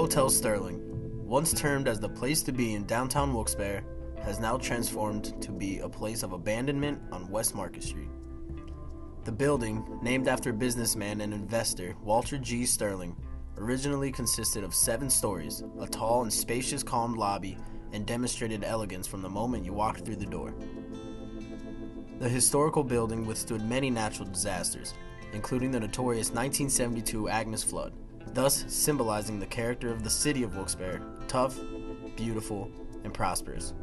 Hotel Sterling, once termed as the place to be in downtown Wilkes-Barre, has now transformed to be a place of abandonment on West Market Street. The building, named after businessman and investor Walter G. Sterling, originally consisted of 7 stories, a tall and spacious calm lobby, and demonstrated elegance from the moment you walked through the door. The historical building withstood many natural disasters, including the notorious 1972 Agnes flood, thus symbolizing the character of the city of Wilkes-Barre, tough, beautiful, and prosperous.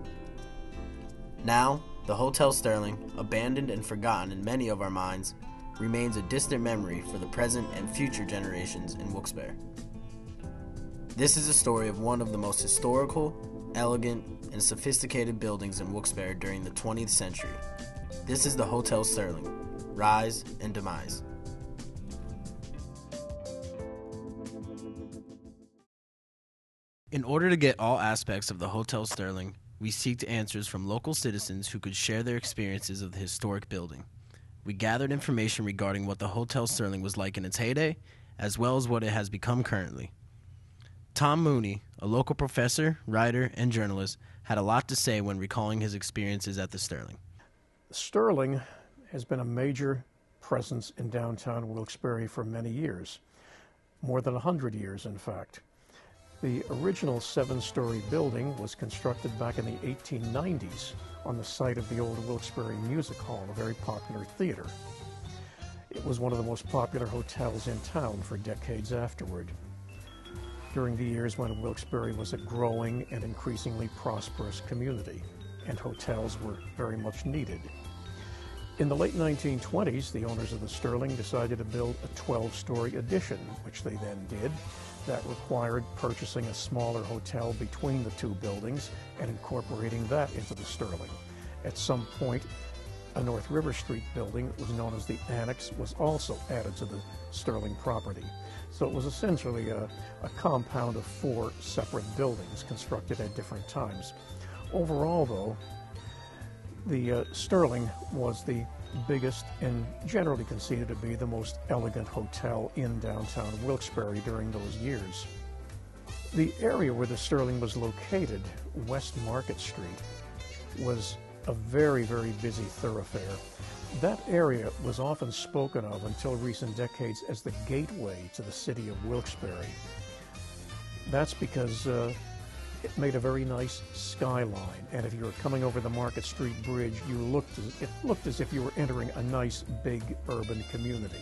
Now, the Hotel Sterling, abandoned and forgotten in many of our minds, remains a distant memory for the present and future generations in Wilkes-Barre. This is a story of one of the most historical, elegant, and sophisticated buildings in Wilkes-Barre during the 20th century. This is the Hotel Sterling, Rise and Demise. In order to get all aspects of the Hotel Sterling, we seeked answers from local citizens who could share their experiences of the historic building. We gathered information regarding what the Hotel Sterling was like in its heyday, as well as what it has become currently. Tom Mooney, a local professor, writer, and journalist, had a lot to say when recalling his experiences at the Sterling. Sterling has been a major presence in downtown Wilkes-Barre for many years, more than 100 years, in fact. The original 7-story building was constructed back in the 1890s on the site of the old Wilkes-Barre Music Hall, a very popular theater. It was one of the most popular hotels in town for decades afterward, during the years when Wilkes-Barre was a growing and increasingly prosperous community, and hotels were very much needed. In the late 1920s, the owners of the Sterling decided to build a 12-story addition, which they then did. That required purchasing a smaller hotel between the 2 buildings and incorporating that into the Sterling. At some point, a North River Street building that was known as the Annex was also added to the Sterling property. So it was essentially a compound of 4 separate buildings constructed at different times. Overall, though, the Sterling was the biggest and generally considered to be the most elegant hotel in downtown Wilkes-Barre during those years. The area where the Sterling was located, West Market Street, was a very, very busy thoroughfare. That area was often spoken of until recent decades as the gateway to the city of Wilkes-Barre. That's because it made a very nice skyline, and if you were coming over the Market Street Bridge, it looked as if you were entering a nice, big urban community.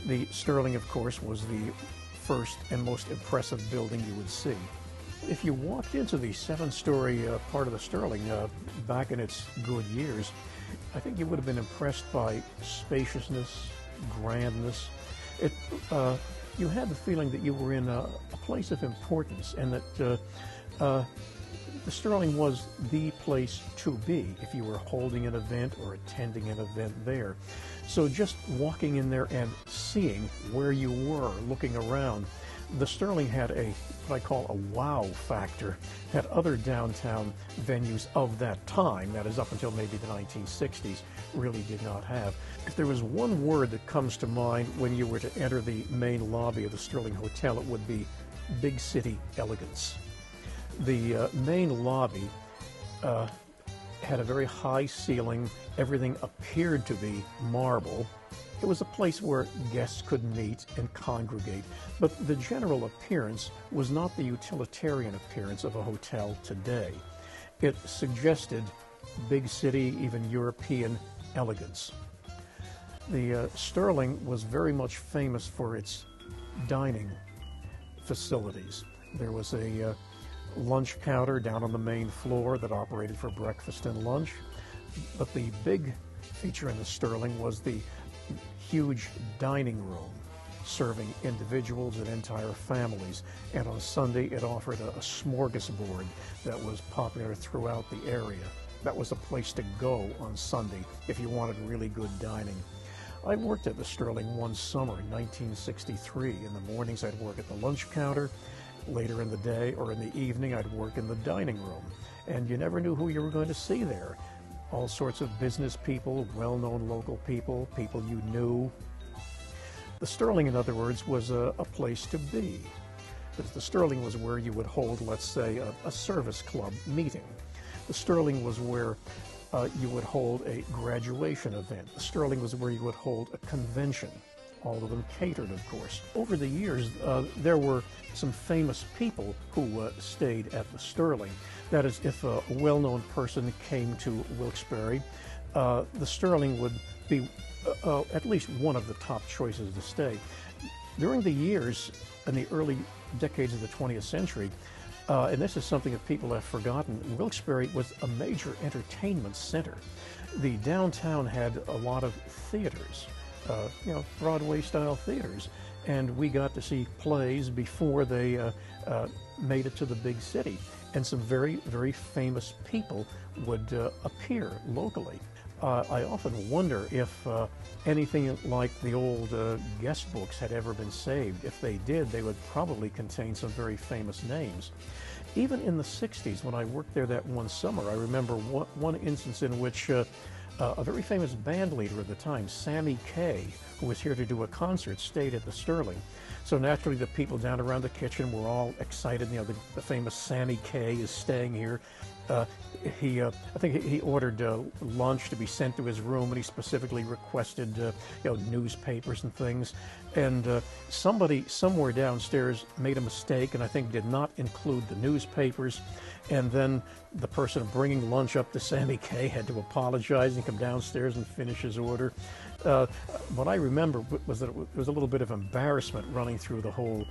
The Sterling, of course, was the first and most impressive building you would see. If you walked into the 7-story part of the Sterling back in its good years, I think you would have been impressed by spaciousness, grandness. You had the feeling that you were in a place of importance, and that the Sterling was the place to be if you were holding an event or attending an event there. So just walking in there and seeing where you were, looking around, the Sterling had what I call a wow factor that other downtown venues of that time, that is up until maybe the 1960s, really did not have. If there was one word that comes to mind when you were to enter the main lobby of the Sterling Hotel, it would be big city elegance. The main lobby had a very high ceiling. Everything appeared to be marble. It was a place where guests could meet and congregate, but the general appearance was not the utilitarian appearance of a hotel today. It suggested big city, even European elegance. The Sterling was very much famous for its dining facilities. There was a lunch counter down on the main floor that operated for breakfast and lunch, but the big feature in the Sterling was the huge dining room serving individuals and entire families, and on Sunday it offered a smorgasbord that was popular throughout the area. That was a place to go on Sunday if you wanted really good dining. I worked at the Sterling one summer in 1963. In the mornings I'd work at the lunch counter. Later in the day or in the evening I'd work in the dining room. And you never knew who you were going to see there. All sorts of business people, well-known local people, people you knew. The Sterling, in other words, was a place to be. The Sterling was where you would hold, let's say, a service club meeting. The Sterling was where you would hold a graduation event. The Sterling was where you would hold a convention, all of them catered, of course. Over the years, there were some famous people who stayed at the Sterling. That is, if a well-known person came to Wilkes-Barre, the Sterling would be at least one of the top choices to stay. During the years, in the early decades of the 20th century, and this is something that people have forgotten, Wilkes-Barre was a major entertainment center. The downtown had a lot of theaters, Broadway-style theaters, and we got to see plays before they made it to the big city. And some very, very famous people would appear locally. I often wonder if anything like the old guest books had ever been saved. If they did, they would probably contain some very famous names. Even in the 60s, when I worked there that one summer, I remember one instance in which a very famous band leader at the time, Sammy Kaye, who was here to do a concert, stayed at the Sterling. So naturally, the people down around the kitchen were all excited. The famous Sammy Kaye is staying here. I think he ordered lunch to be sent to his room, and he specifically requested, newspapers and things. And somebody somewhere downstairs made a mistake, and I think did not include the newspapers. And then the person bringing lunch up to Sammy Kaye had to apologize and come downstairs and finish his order. What I remember was that it was a little bit of embarrassment running through the whole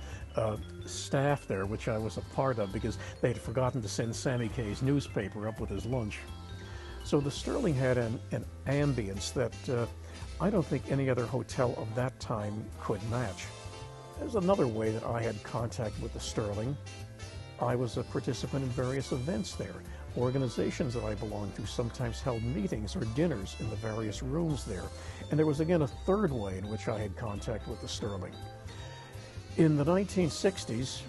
staff there, which I was a part of, because they had forgotten to send Sammy Kaye's newspaper up with his lunch. So the Sterling had an ambience that I don't think any other hotel of that time could match. There's another way that I had contact with the Sterling. I was a participant in various events there. Organizations that I belonged to sometimes held meetings or dinners in the various rooms there. And there was again a third way in which I had contact with the Sterling. In the 1960s,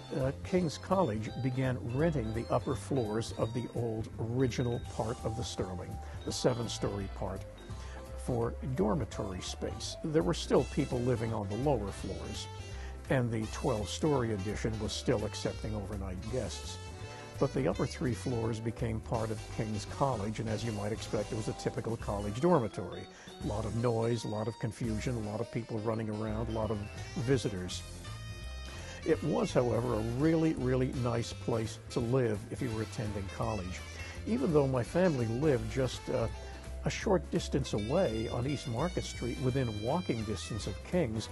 King's College began renting the upper floors of the old original part of the Sterling, the 7-story part, for dormitory space. There were still people living on the lower floors, and the 12-story addition was still accepting overnight guests. But the upper 3 floors became part of King's College, and as you might expect, it was a typical college dormitory. A lot of noise, a lot of confusion, a lot of people running around, a lot of visitors. It was, however, a really, really nice place to live if you were attending college. Even though my family lived just a short distance away on East Market Street, within walking distance of King's,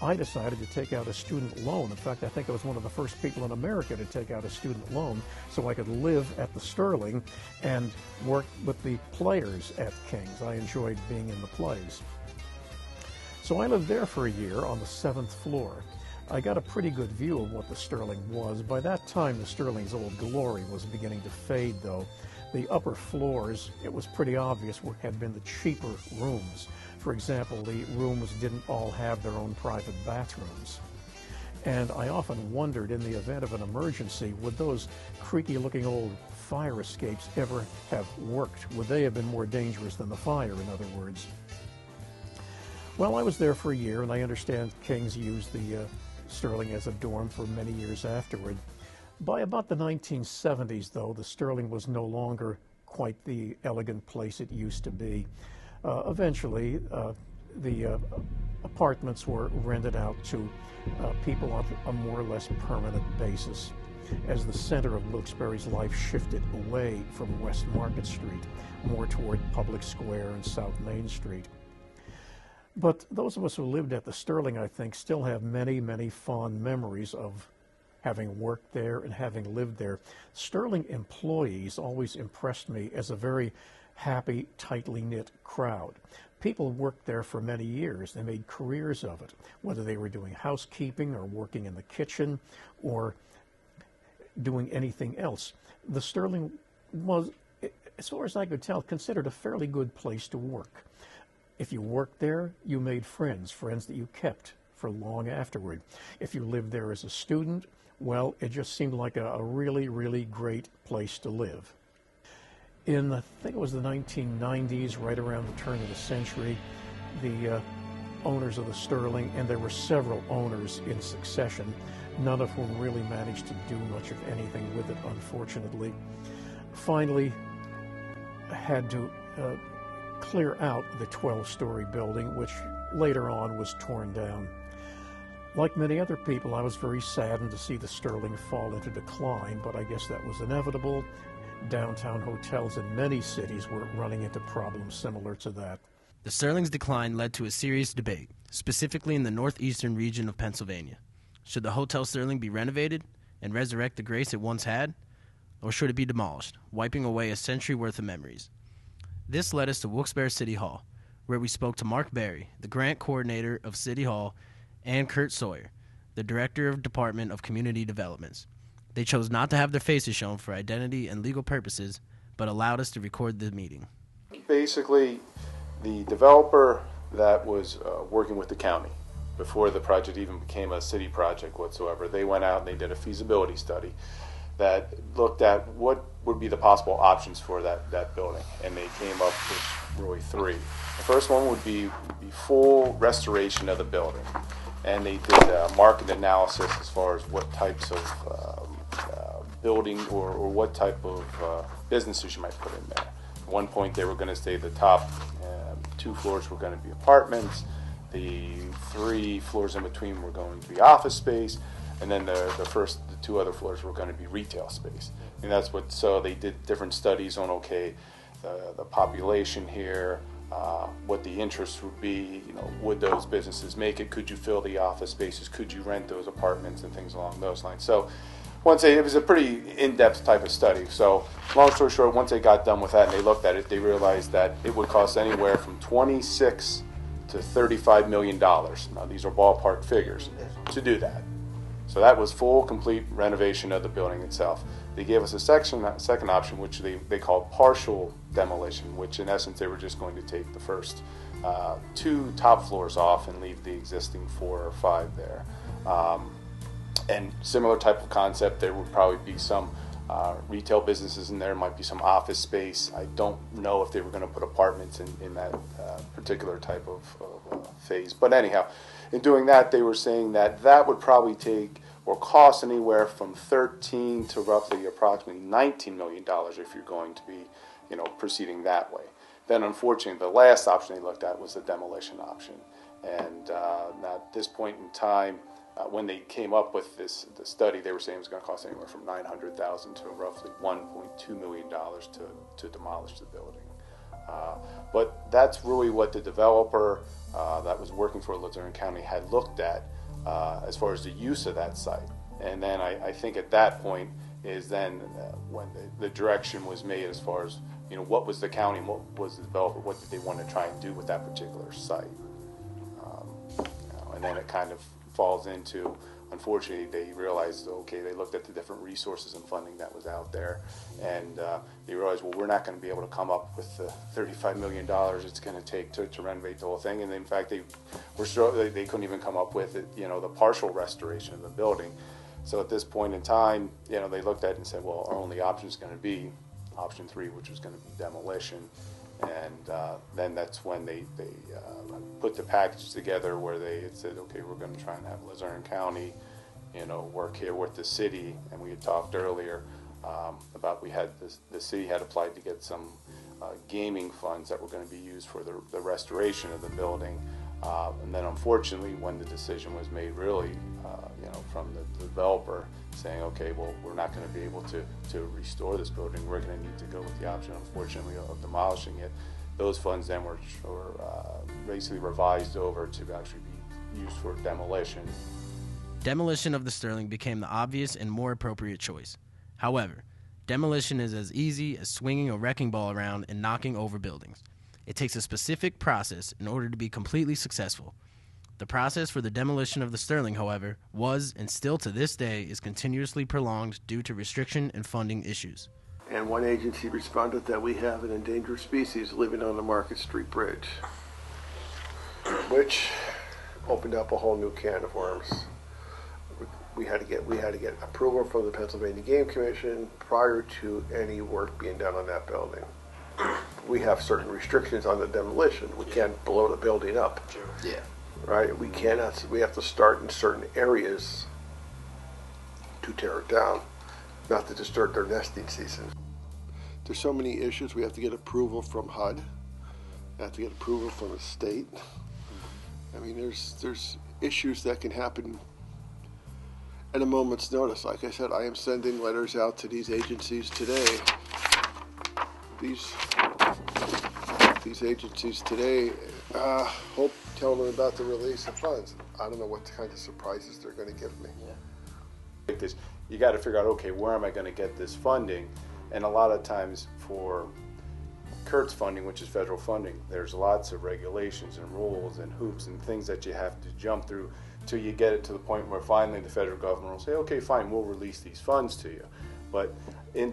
I decided to take out a student loan. In fact, I think I was one of the first people in America to take out a student loan so I could live at the Sterling and work with the players at King's. I enjoyed being in the plays. So I lived there for a year on the 7th floor. I got a pretty good view of what the Sterling was. By that time, the Sterling's old glory was beginning to fade, though. The upper floors, it was pretty obvious, had been the cheaper rooms. For example, the rooms didn't all have their own private bathrooms. And I often wondered, in the event of an emergency, would those creaky-looking old fire escapes ever have worked? Would they have been more dangerous than the fire, in other words? Well, I was there for a year, and I understand King's used the Sterling as a dorm for many years afterward. By about the 1970s, though, the Sterling was no longer quite the elegant place it used to be. Eventually, the apartments were rented out to people on a more or less permanent basis as the center of Wilkes-Barre's life shifted away from West Market Street, more toward Public Square and South Main Street. But those of us who lived at the Sterling, I think, still have many, many fond memories of having worked there and having lived there. Sterling employees always impressed me as a very happy, tightly knit crowd. People worked there for many years. They made careers of it, whether they were doing housekeeping or working in the kitchen or doing anything else. The Sterling was, as far as I could tell, considered a fairly good place to work. If you worked there, you made friends that you kept for long afterward. If you lived there as a student, well, it just seemed like a really, really great place to live. In, I think it was the 1990s, right around the turn of the century, the owners of the Sterling, and there were several owners in succession, none of whom really managed to do much of anything with it, unfortunately. Finally, had to clear out the 12-story building, which later on was torn down. Like many other people, I was very saddened to see the Sterling fall into decline, but I guess that was inevitable. Downtown hotels in many cities were running into problems similar to that. The Sterling's decline led to a serious debate, specifically in the northeastern region of Pennsylvania. Should the Hotel Sterling be renovated and resurrect the grace it once had, or should it be demolished, wiping away a century worth of memories? This led us to Wilkes-Barre City Hall, where we spoke to Mark Berry, the grant coordinator of City Hall, and Kurt Sawyer, the director of Department of Community Developments. They chose not to have their faces shown for identity and legal purposes, but allowed us to record the meeting. Basically, the developer that was working with the county before the project even became a city project whatsoever, they went out and they did a feasibility study that looked at what would be the possible options for that building, and they came up with really three. The first one would be the full restoration of the building, and they did a market analysis as far as what types of building or what type of businesses you might put in there. At one point they were going to say the top 2 floors were going to be apartments, the 3 floors in between were going to be office space, and then the 2 other floors were going to be retail space. And that's what, so they did different studies on, okay, the population here, what the interest would be, would those businesses make it, could you fill the office spaces, could you rent those apartments, and things along those lines. So it was a pretty in-depth type of study. So long story short, once they got done with that and they looked at it, they realized that it would cost anywhere from $26 to $35 million. Now these are ballpark figures to do that. So that was full, complete renovation of the building itself. They gave us a second option, which they called partial demolition, which in essence they were just going to take the first 2 top floors off and leave the existing 4 or 5 there. And similar type of concept, there would probably be some retail businesses in there, might be some office space. I don't know if they were going to put apartments in that particular type of phase. But anyhow, in doing that, they were saying that would probably take or cost anywhere from $13 to roughly approximately $19 million if you're going to be, proceeding that way. Then unfortunately, the last option they looked at was the demolition option. And at this point in time, when they came up with the study, they were saying it was going to cost anywhere from $900,000 to roughly $1.2 million to demolish the building. But that's really what the developer that was working for Luzerne County had looked at as far as the use of that site. And then I think at that point is then when the direction was made as far as what was the county, what was the developer, what did they want to try and do with that particular site. And then it kind of falls into, unfortunately, they realized, okay, they looked at the different resources and funding that was out there, and they realized, well, we're not going to be able to come up with the $35 million it's going to take to renovate the whole thing. And in fact, they couldn't even come up with it, the partial restoration of the building. So at this point in time, they looked at it and said, well, our only option is going to be option 3, which was going to be demolition. And then that's when they put the package together where they had said, okay, we're going to try and have Luzerne County, work here with the city. And we had talked earlier about the city had applied to get some gaming funds that were going to be used for the restoration of the building. And then unfortunately, when the decision was made, really, from the developer saying, okay, well, we're not going to be able to restore this building. We're going to need to go with the option, unfortunately, of demolishing it. Those funds then were basically revised over to actually be used for demolition. Demolition of the Sterling became the obvious and more appropriate choice. However, demolition is as easy as swinging a wrecking ball around and knocking over buildings. It takes a specific process in order to be completely successful. The process for the demolition of the Sterling, however, was and still to this day is continuously prolonged due to restriction and funding issues. And one agency responded that we have an endangered species living on the Market Street Bridge, which opened up a whole new can of worms. We had to get approval from the Pennsylvania Game Commission prior to any work being done on that building. We have certain restrictions on the demolition. We can't blow the building up. Yeah. right? We have to start in certain areas to tear it down, not to disturb their nesting season. There's so many issues. We have to get approval from HUD. We have to get approval from the state. I mean, there's issues that can happen at a moment's notice. Like I said, I am sending letters out to these agencies today. These agencies today, telling them about the release of funds. I don't know what kind of surprises they're going to give me. Like this, you got to figure out, okay, where am I going to get this funding? And a lot of times for CURT's funding, which is federal funding, there's lots of regulations and rules and hoops and things that you have to jump through till you get it to the point where finally the federal government will say, okay, fine, we'll release these funds to you. But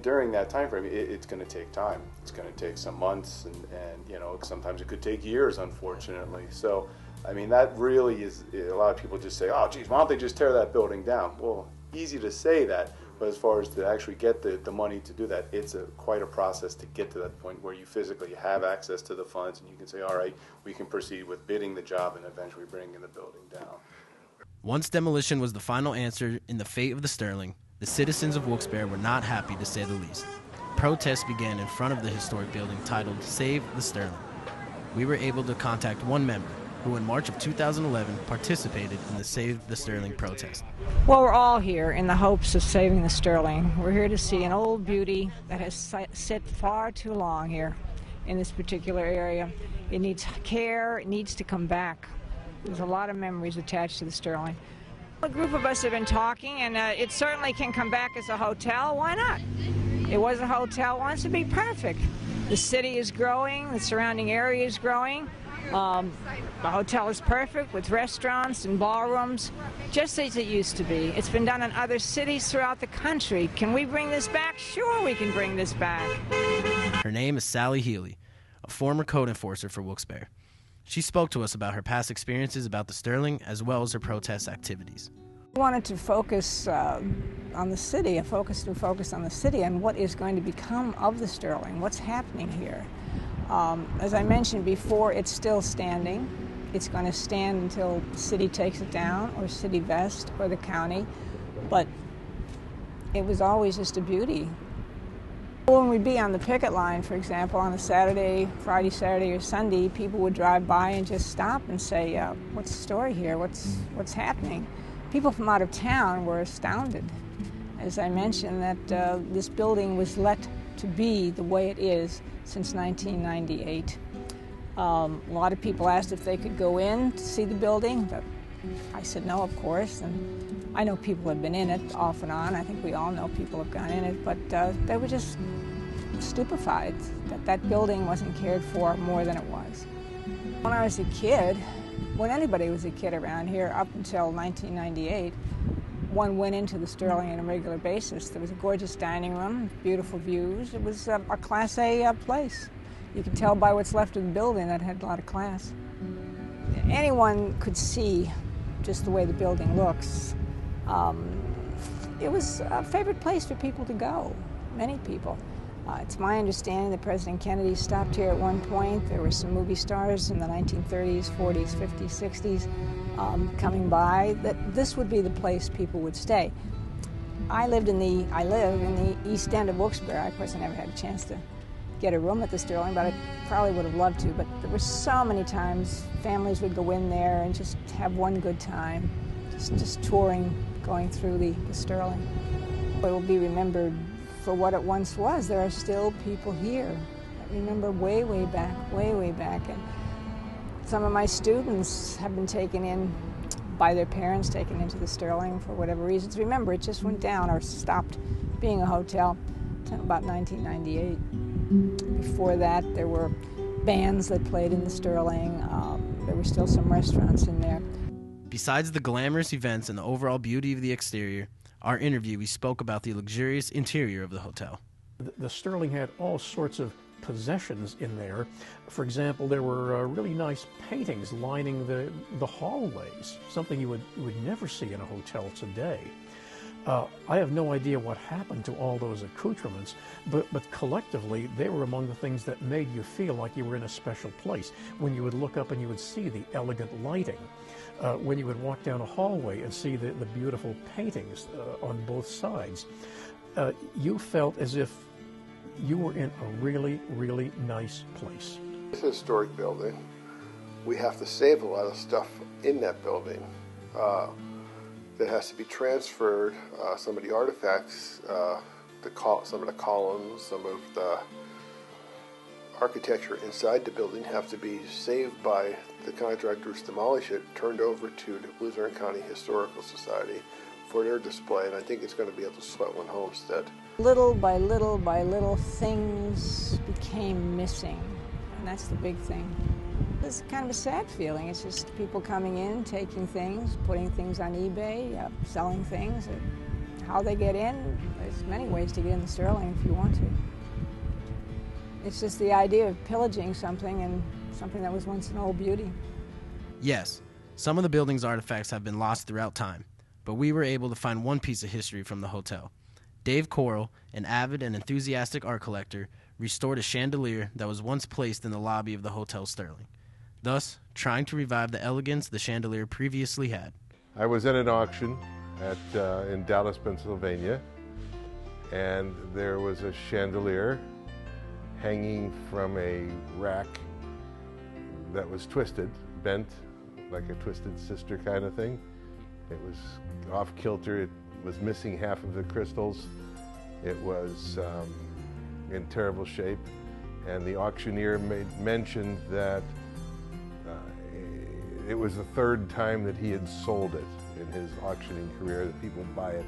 during that time frame, it's going to take time. It's going to take some months, and you know, sometimes it could take years, unfortunately. So, I mean, that really is, a lot of people just say, oh, geez, why don't they just tear that building down? Well, easy to say that, but as far as to actually get the money to do that, it's quite a process to get to that point where you physically have access to the funds and you can say, all right, we can proceed with bidding the job and eventually bringing the building down. Once demolition was the final answer in the fate of the Sterling, the citizens of Wilkes-Barre were not happy, to say the least. Protests began in front of the historic building titled Save the Sterling. We were able to contact one member who in March of 2011 participated in the Save the Sterling protest. Well, we're all here in the hopes of saving the Sterling. We're here to see an old beauty that has sit far too long here in this particular area. It needs care, it needs to come back. There's a lot of memories attached to the Sterling. A group of us have been talking, and it certainly can come back as a hotel. Why not? It was a hotel once. It'd be perfect. The city is growing, the surrounding area is growing. The hotel is perfect with restaurants and ballrooms, just as it used to be. It's been done in other cities throughout the country. Can we bring this back? Sure, we can bring this back. Her name is Sally Healy, a former code enforcer for Wilkes-Barre. She spoke to us about her past experiences about the Sterling as well as her protest activities. We wanted to focus on the city, focus on the city and what is going to become of the Sterling, what's happening here. As I mentioned before, it's still standing. It's going to stand until the city takes it down, or City Vest, or the county. But it was always just a beauty. When we'd be on the picket line, for example, on a Saturday, Friday, Saturday, or Sunday, people would drive by and just stop and say, what's the story here? What's happening? People from out of town were astounded. As I mentioned, that this building was let to be the way it is since 1998. A lot of people asked if they could go in to see the building, but I said no, of course. And I know people have been in it off and on. I think we all know people have gone in it, but they were just stupefied that that building wasn't cared for more than it was. When I was a kid, when anybody was a kid around here, up until 1998, one went into the Sterling on a regular basis. There was a gorgeous dining room, beautiful views. It was a Class A place. You could tell by what's left of the building that it had a lot of class. Anyone could see just the way the building looks. It was a favorite place for people to go, many people. It's my understanding that President Kennedy stopped here at one point. There were some movie stars in the 1930s, 40s, 50s, 60s coming by, that this would be the place people would stay. I live in the east end of Wilkes-Barre. Of course, I never had a chance to get a room at the Sterling, but I probably would have loved to. But there were so many times families would go in there and just have one good time, just touring, going through the Sterling. It will be remembered for what it once was. There are still people here that remember way, way back, and some of my students have been taken in by their parents, taken into the Sterling for whatever reasons. Remember, it just went down or stopped being a hotel until about 1998. Before that, there were bands that played in the Sterling. There were still some restaurants in there. Besides the glamorous events and the overall beauty of the exterior, our interview, we spoke about the luxurious interior of the hotel. The Sterling had all sorts of possessions in there. For example, there were really nice paintings lining the hallways, something you would never see in a hotel today. I have no idea what happened to all those accoutrements, but collectively they were among the things that made you feel like you were in a special place. When you would look up and you would see the elegant lighting, when you would walk down a hallway and see the beautiful paintings on both sides, you felt as if you were in a really, really nice place. It's a historic building. We have to save a lot of stuff in that building. That has to be transferred. Some of the artifacts, some of the columns, some of the architecture inside the building have to be saved by the contractors who demolish it, turned over to the Luzerne County Historical Society for their display, and I think it's going to be able to sweat one homestead. Little by little by little, things became missing, and that's the big thing. It's kind of a sad feeling. It's just people coming in, taking things, putting things on eBay, selling things. How they get in, there's many ways to get into Sterling if you want to. It's just the idea of pillaging something, and something that was once an old beauty. Yes, some of the building's artifacts have been lost throughout time, but we were able to find one piece of history from the hotel. Dave Corll, an avid and enthusiastic art collector, restored a chandelier that was once placed in the lobby of the Hotel Sterling, thus trying to revive the elegance the chandelier previously had. I was at an auction in Dallas, Pennsylvania, and there was a chandelier hanging from a rack that was twisted, bent, like a Twisted Sister kind of thing. It was off kilter. It was missing half of the crystals. It was in terrible shape, and the auctioneer mentioned that it was the third time that he had sold it in his auctioning career, that people buy it,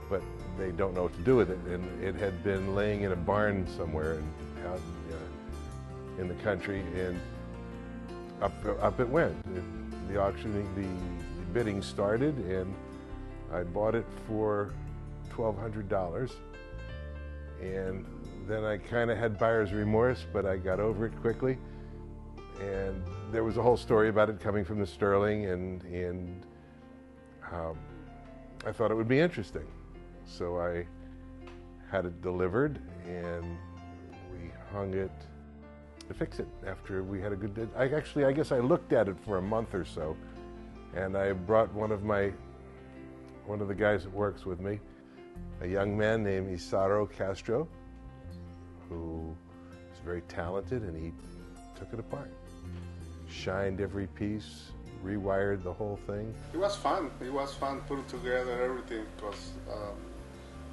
but they don't know what to do with it. And it had been laying in a barn somewhere out in the country, and up it went. The auctioning, the bidding started, and I bought it for $1,200. And then I kind of had buyer's remorse, but I got over it quickly. And there was a whole story about it coming from the Sterling, and I thought it would be interesting. So I had it delivered, and we hung it to fix it after we had a good day. I guess I looked at it for a month or so, and I brought one of the guys that works with me, a young man named Isaro Castro, who is very talented, and he took it apart. Shined every piece, rewired the whole thing. It was fun. It was fun putting together everything, because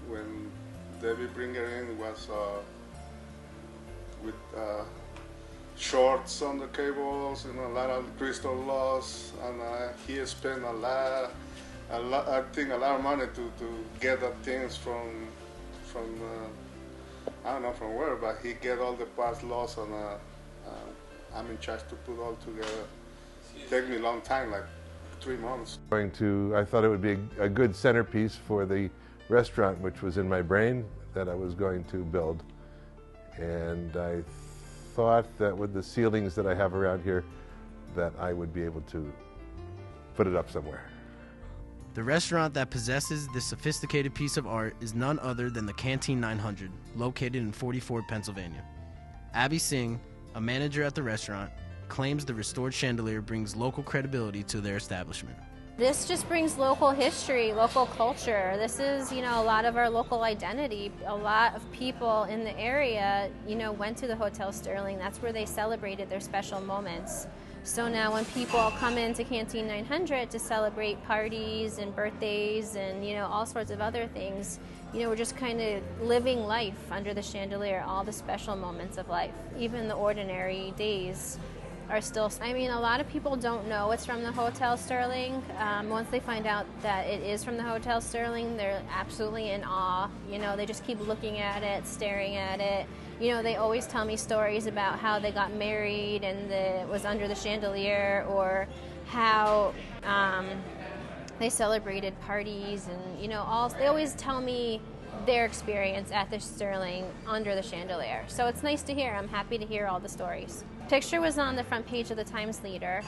when Debbie bring it in, it was with shorts on the cables, a lot of crystal loss, and he spent I think a lot of money to get the things from I don't know from where, but he get all the parts lost, and I'm in charge to put all together. Take me a long time, like 3 months. I thought it would be a good centerpiece for the restaurant, which was in my brain, that I was going to build. And I thought that with the ceilings that I have around here, that I would be able to put it up somewhere. The restaurant that possesses this sophisticated piece of art is none other than the Canteen 900, located in 44, Pennsylvania. Abby Singh, a manager at the restaurant, claims the restored chandelier brings local credibility to their establishment. This just brings local history, local culture. This is, a lot of our local identity. A lot of people in the area, went to the Hotel Sterling. That's where they celebrated their special moments. So now when people come into Canteen 900 to celebrate parties and birthdays and, all sorts of other things, we're just kind of living life under the chandelier, all the special moments of life. Even the ordinary days are still, a lot of people don't know it's from the Hotel Sterling. Once they find out that it is from the Hotel Sterling, they're absolutely in awe. They just keep looking at it, staring at it. They always tell me stories about how they got married and it was under the chandelier, or how they celebrated parties, and they always tell me their experience at the Sterling under the chandelier. So it's nice to hear. I'm happy to hear all the stories. picture was on the front page of the Times Leader.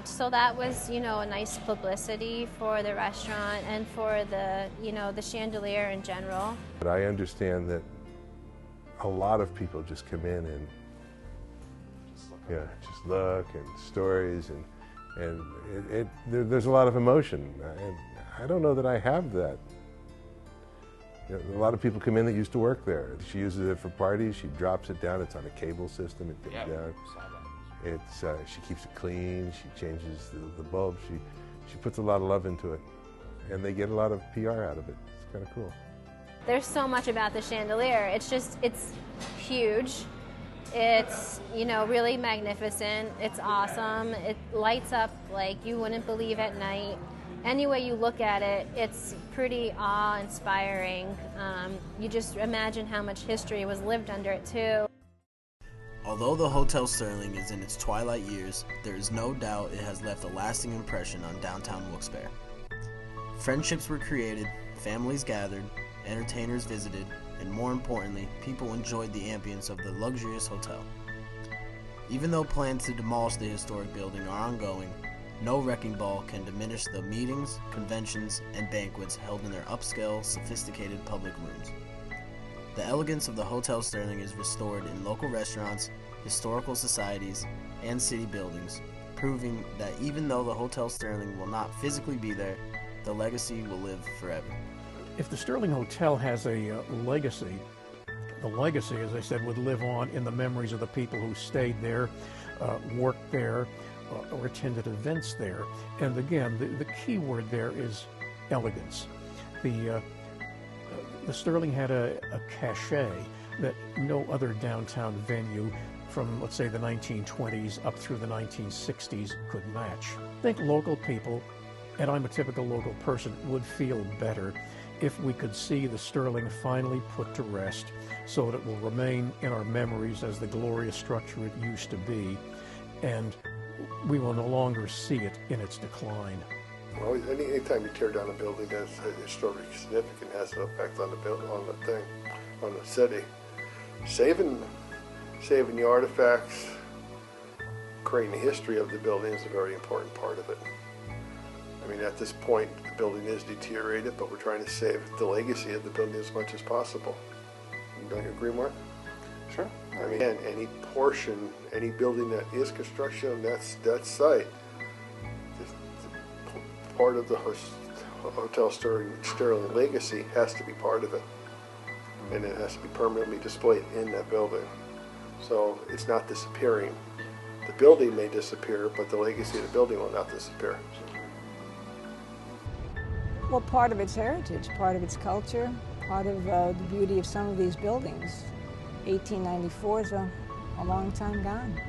So that was, you know, a nice publicity for the restaurant and for the, you know, the chandelier in general. But I understand that a lot of people just come in and just look and stories and there's a lot of emotion. And I don't know that I have that. You know, a lot of people come in that used to work there. She uses it for parties. She drops it down. It's on a cable system. It goes down. It's she keeps it clean. She changes the bulbs. She puts a lot of love into it, and they get a lot of PR out of it. It's kind of cool. There's so much about the chandelier. It's huge. It's, you know, really magnificent. It's awesome. It lights up like you wouldn't believe at night. Any way you look at it, it's pretty awe-inspiring. You just imagine how much history was lived under it, too. Although the Hotel Sterling is in its twilight years, there is no doubt it has left a lasting impression on downtown Wilkes-Barre. Friendships were created, families gathered, entertainers visited, and more importantly, people enjoyed the ambience of the luxurious hotel. Even though plans to demolish the historic building are ongoing, no wrecking ball can diminish the meetings, conventions, and banquets held in their upscale, sophisticated public rooms. The elegance of the Hotel Sterling is restored in local restaurants, historical societies, and city buildings, proving that even though the Hotel Sterling will not physically be there, the legacy will live forever. If the Sterling Hotel has a legacy, the legacy, as I said, would live on in the memories of the people who stayed there, worked there, or attended events there. And again, the key word there is elegance. The Sterling had a cachet that no other downtown venue from, let's say, the 1920s up through the 1960s could match. I think local people, and I'm a typical local person, would feel better if we could see the Sterling finally put to rest so that it will remain in our memories as the glorious structure it used to be, and we will no longer see it in its decline. Well, anytime you tear down a building that's historically significant has an effect on the city. Saving the artifacts, creating the history of the building is a very important part of it. I mean, at this point, the building is deteriorated, but we're trying to save the legacy of the building as much as possible. Don't you agree, Mark? Sure. I mean, any portion, any building that is construction on that site, part of the Hotel Sterling legacy has to be part of it, and it has to be permanently displayed in that building. So it's not disappearing. The building may disappear, but the legacy of the building will not disappear. Well, part of its heritage, part of its culture, part of the beauty of some of these buildings. 1894 is a long time gone.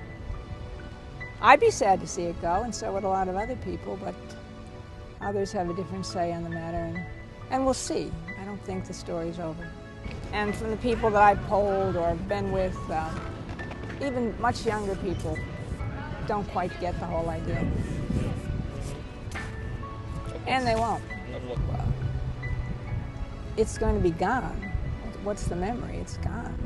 I'd be sad to see it go, and so would a lot of other people, but others have a different say on the matter, and we'll see. I don't think the story's over. And from the people that I've polled or been with, even much younger people don't quite get the whole idea. And they won't. It's going to be gone. What's the memory? It's gone.